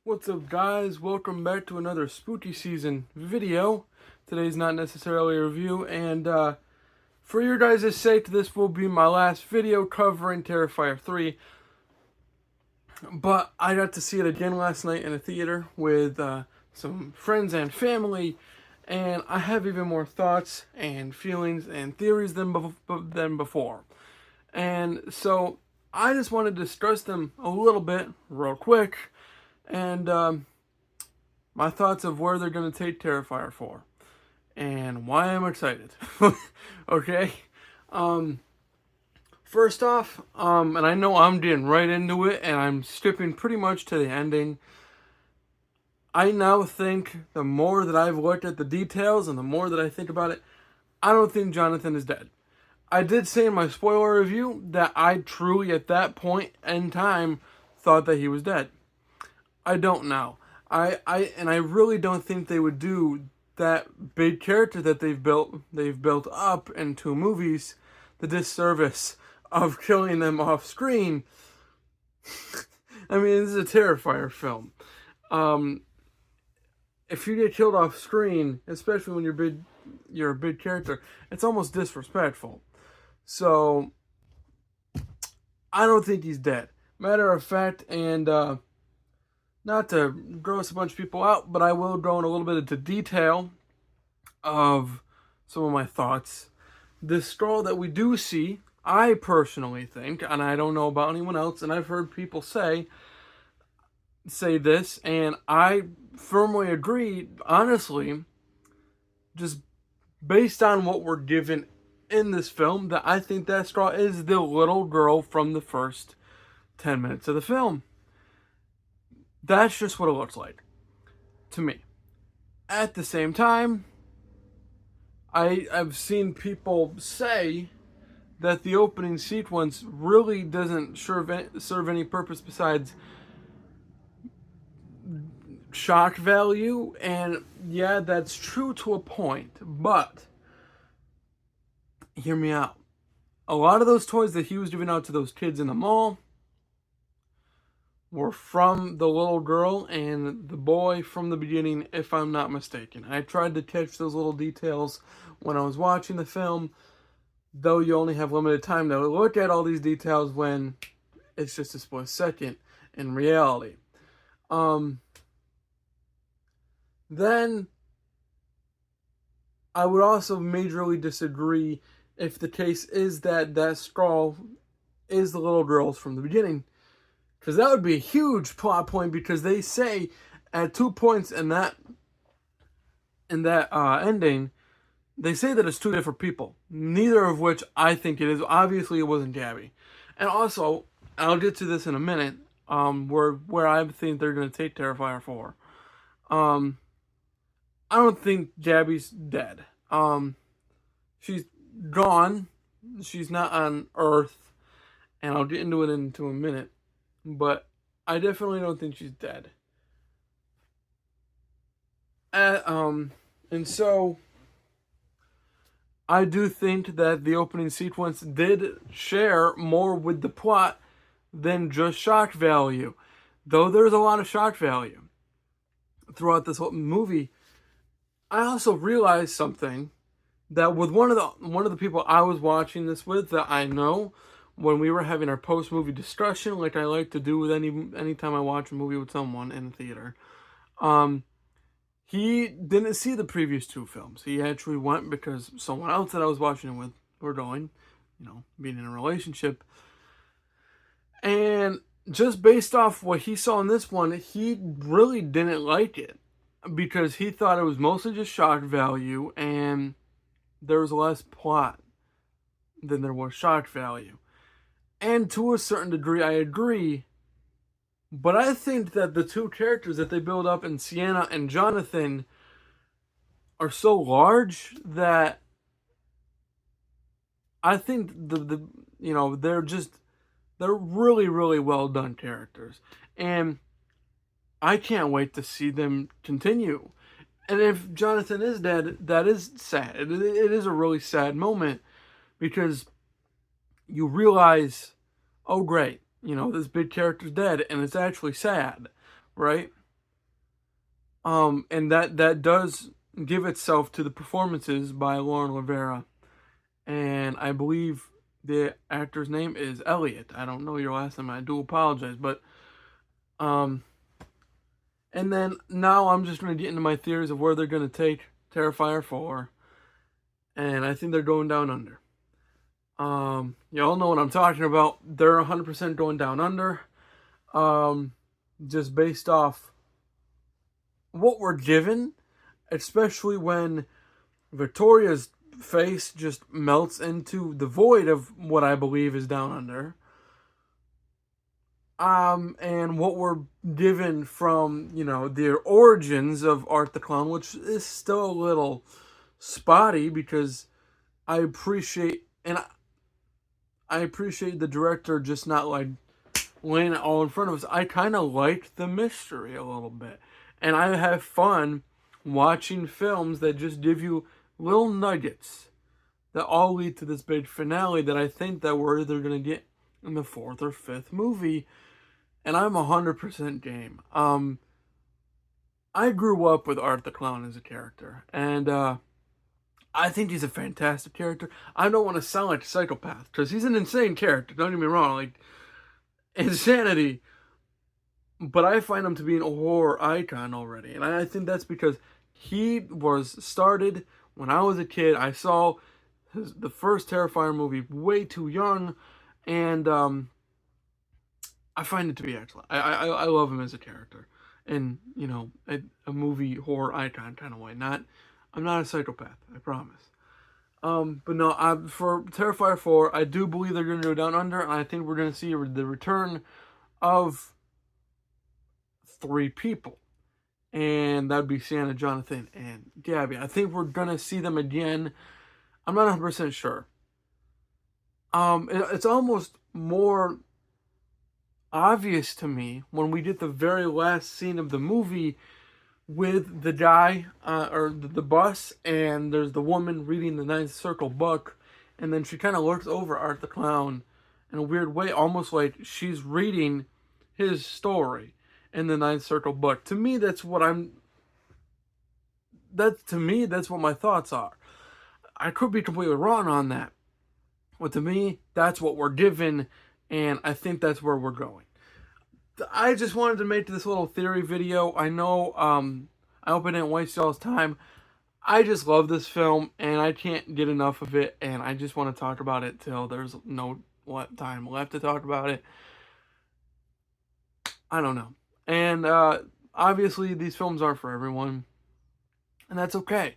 What's up, guys? Welcome back to another spooky season video. Today's not necessarily a review, and for your guys' sake, this will be my last video covering Terrifier 3. But I got to see it again last night in a theater with some friends and family, and I have even more thoughts and feelings and theories than before. And so I just wanted to discuss them a little bit, real quick, and my thoughts of where they're going to take Terrifier 4 and why I'm excited. Okay? First off, and I know I'm getting right into it and I'm skipping pretty much to the ending. I now think the more that I've looked at the details and the more that I think about it, I don't think Jonathan is dead. I did say in my spoiler review that I truly, at that point in time, thought that he was dead. I don't now. I really don't think they would do that big character that they've built up in 2 movies the disservice of killing them off screen. I mean, this is a Terrifier film. If you get killed off screen, especially when you're a big character, it's almost disrespectful. So I don't think he's dead. Matter of fact, and not to gross a bunch of people out, but I will go in a little bit into detail of some of my thoughts. This scroll that we do see, I personally think, and I don't know about anyone else, and I've heard people say this, and I firmly agree, honestly, just based on what we're given in this film, that I think that straw is the little girl from the first 10 minutes of the film. That's just what it looks like to me. At the same time, I've seen people say that the opening sequence really doesn't serve any purpose besides shock value, and yeah, that's true to a point, but hear me out. A lot of those toys that he was giving out to those kids in the mall were from the little girl and the boy from the beginning, if I'm not mistaken. I tried to catch those little details when I was watching the film, though you only have limited time to look at all these details when it's just a split second in reality. Then I would also majorly disagree if the case is that Skrull is the little girls from the beginning. Because that would be a huge plot point, because they say at 2 points in that ending, they say that it's 2 different people. Neither of which I think it is. Obviously, it wasn't Gabby. And also, I'll get to this in a minute, where I think they're going to take Terrifier 4. I don't think Gabby's dead. She's gone. She's not on Earth. And I'll get into it in a minute. But I definitely don't think she's dead. And so I do think that the opening sequence did share more with the plot than just shock value. Though there's a lot of shock value throughout this whole movie, I also realized something that with one of the people I was watching this with, that I know, when we were having our post-movie discussion, like I like to do with anytime I watch a movie with someone in the theater, he didn't see the previous 2 films. He actually went because someone else that I was watching it with were going, being in a relationship. And just based off what he saw in this one, he really didn't like it, because he thought it was mostly just shock value and there was less plot than there was shock value. And to a certain degree, I agree. But I think that the 2 characters that they build up in Sienna and Jonathan are so large that I think they're really, really well done characters. And I can't wait to see them continue. And if Jonathan is dead, that is sad. It is a really sad moment, because you realize, oh great, this big character's dead, and it's actually sad, right? And that does give itself to the performances by Lauren Rivera, and I believe the actor's name is Elliot. I don't know your last name. I do apologize, but um, and then now I'm just going to get into my theories of where they're going to take Terrifier 4, and I think they're going down under. You all know what I'm talking about. They're 100% going down under. Just based off what we're given, especially when Victoria's face just melts into the void of what I believe is down under. And what we're given from, the origins of Art the Clown, which is still a little spotty because I appreciate, and I appreciate the director just not like laying it all in front of us. I kind of like the mystery a little bit. And I have fun watching films that just give you little nuggets that all lead to this big finale that I think that we're either going to get in the 4th or 5th movie. And I'm 100% game. I grew up with Art the Clown as a character. And I think he's a fantastic character. I don't want to sound like a psychopath because he's an insane character. Don't get me wrong. Like, insanity. But I find him to be an horror icon already. And I think that's because he was started when I was a kid. I saw the first Terrifier movie way too young. And I find it to be excellent. I love him as a character. And, a movie horror icon kind of way. I'm not a psychopath, I promise. But no, for Terrifier 4, I do believe they're going to go down under, and I think we're going to see the return of 3 people. And that'd be Santa, Jonathan, and Gabby. I think we're going to see them again. I'm not 100% sure. It's almost more obvious to me when we get the very last scene of the movie with the guy, or the bus, and there's the woman reading the Ninth Circle book, and then she kind of looks over Art the Clown in a weird way, almost like she's reading his story in the Ninth Circle book. To me, that's what my thoughts are. I could be completely wrong on that, but to me, that's what we're given, and I think that's where we're going. I just wanted to make this little theory video. I know, I hope I didn't waste y'all's time. I just love this film, and I can't get enough of it, and I just want to talk about it till there's no time left to talk about it. I don't know. And, obviously, these films aren't for everyone, and that's okay.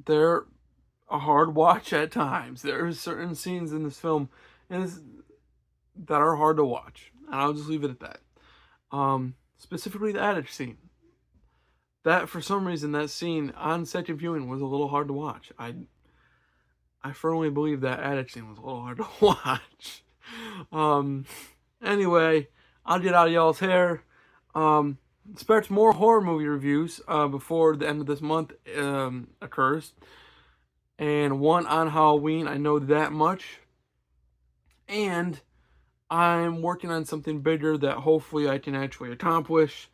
They're a hard watch at times. There are certain scenes in this film that are hard to watch. And I'll just leave it at that. Specifically the attic scene. That, for some reason, that scene on second viewing was a little hard to watch. I firmly believe that attic scene was a little hard to watch. Anyway, I'll get out of y'all's hair. Expect more horror movie reviews before the end of this month occurs. And one on Halloween, I know that much. And I'm working on something bigger that hopefully I can actually accomplish.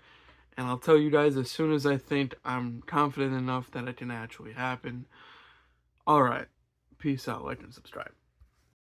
And I'll tell you guys as soon as I think I'm confident enough that it can actually happen. Alright. Peace out. Like and subscribe.